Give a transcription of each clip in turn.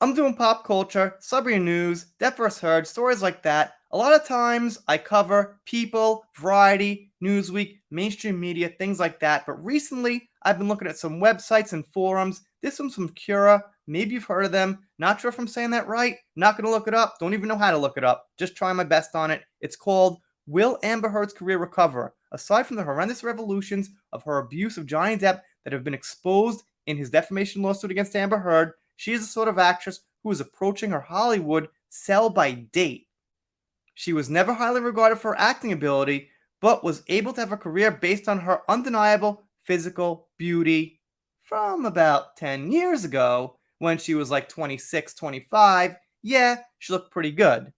I'm doing pop culture, celebrity news, Death vs. Heard, stories like that. A lot of times I cover People, Variety, Newsweek, mainstream media, things like that. But recently I've been looking at some websites and forums. This one's from Cura. Maybe you've heard of them. Not sure if I'm saying that right. Not going to look it up. Don't even know how to look it up. Just trying my best on it. It's called Will Amber Heard's Career Recover? Aside from the horrendous revolutions of her abuse of Johnny Depp that have been exposed in his defamation lawsuit against Amber Heard, she is the sort of actress who is approaching her Hollywood sell-by date. She was never highly regarded for her acting ability, but was able to have a career based on her undeniable physical beauty from about 10 years ago when she was like 26, 25. Yeah, she looked pretty good.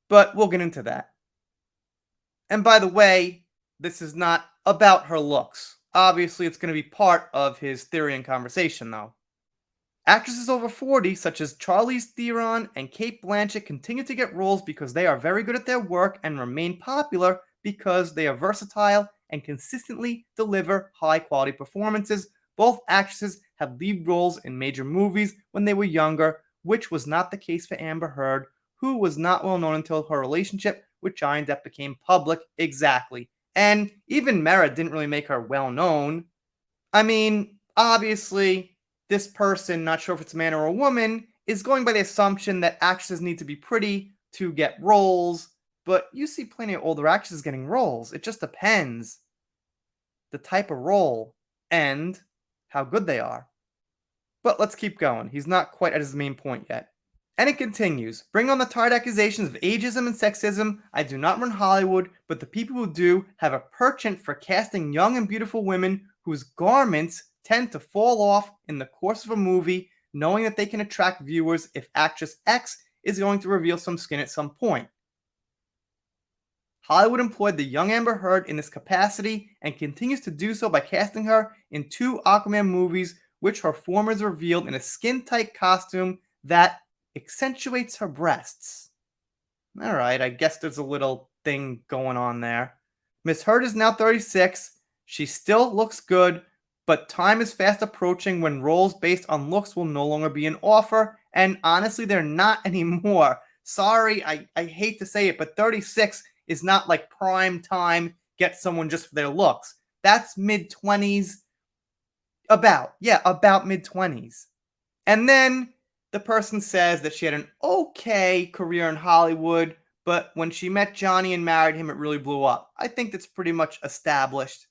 But we'll get into that. And by the way, this is not about her looks. Obviously, it's going to be part of his theory and conversation, though. Actresses over 40, such as Charlize Theron and Cate Blanchett, continue to get roles because they are very good at their work and remain popular because they are versatile and consistently deliver high-quality performances. Both actresses have lead roles in major movies when they were younger, which was not the case for Amber Heard, who was not well known until her relationship with Johnny Depp became public. Exactly. And even Mera didn't really make her well known. I mean, obviously, this person, not sure if it's a man or a woman, is going by the assumption that actresses need to be pretty to get roles, but you see plenty of older actresses getting roles. It just depends the type of role and how good they are. But let's keep going. He's not quite at his main point yet. And it continues. Bring on the tired accusations of ageism and sexism. I do not run Hollywood, but the people who do have a penchant for casting young and beautiful women whose garments tend to fall off in the course of a movie, knowing that they can attract viewers if actress X is going to reveal some skin at some point. Hollywood employed the young Amber Heard in this capacity and continues to do so by casting her in 2 Aquaman movies, which her form is revealed in a skin-tight costume that accentuates her breasts. Alright, I guess there's a little thing going on there. Miss Heard is now 36. She still looks good, but time is fast approaching when roles based on looks will no longer be an offer, and honestly, they're not anymore. Sorry, I hate to say it, but 36 is not like prime time, get someone just for their looks. That's mid-20s. About mid-20s. And then the person says that she had an okay career in Hollywood, but when she met Johnny and married him, it really blew up. I think that's pretty much established.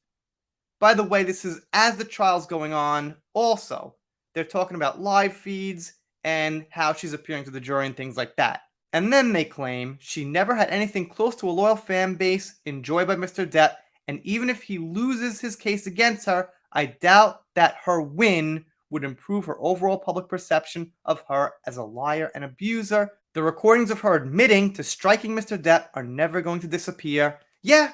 By the way, this is as the trial's going on. Also, they're talking about live feeds and how she's appearing to the jury and things like that. And then they claim she never had anything close to a loyal fan base enjoyed by Mr. Depp, and even if he loses his case against her, I doubt that her win would improve her overall public perception of her as a liar and abuser. The recordings of her admitting to striking Mr. Depp are never going to disappear. Yeah,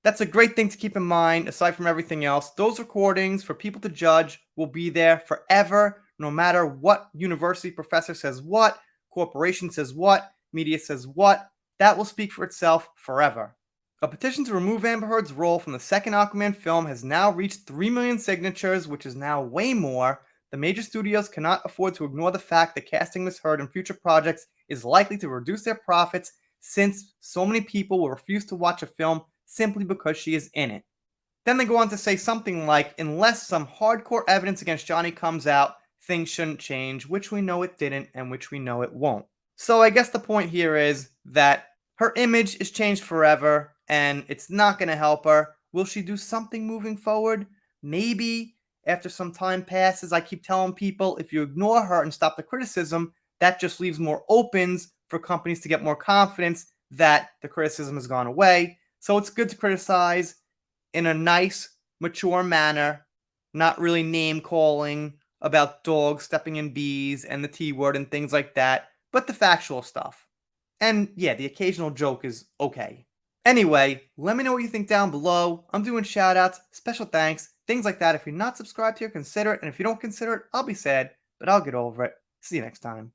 that's a great thing to keep in mind, aside from everything else. Those recordings, for people to judge, will be there forever, no matter what university professor says what, corporation says what, media says what. That will speak for itself forever. A petition to remove Amber Heard's role from the second Aquaman film has now reached 3 million signatures, which is now way more. The major studios cannot afford to ignore the fact that casting Miss Heard in future projects is likely to reduce their profits, since so many people will refuse to watch a film simply because she is in it. Then they go on to say something like, unless some hardcore evidence against Johnny comes out, things shouldn't change, which we know it didn't and which we know it won't. So I guess the point here is that her image is changed forever and it's not going to help her. Will she do something moving forward? Maybe after some time passes. I keep telling people, if you ignore her and stop the criticism, that just leaves more opens for companies to get more confidence that the criticism has gone away. So it's good to criticize in a nice, mature manner, not really name calling about dogs stepping in bees and the T word and things like that, but the factual stuff. And yeah, the occasional joke is okay. Anyway, let me know what you think down below. I'm doing shoutouts, special thanks, things like that. If you're not subscribed here, consider it. And if you don't consider it, I'll be sad, but I'll get over it. See you next time.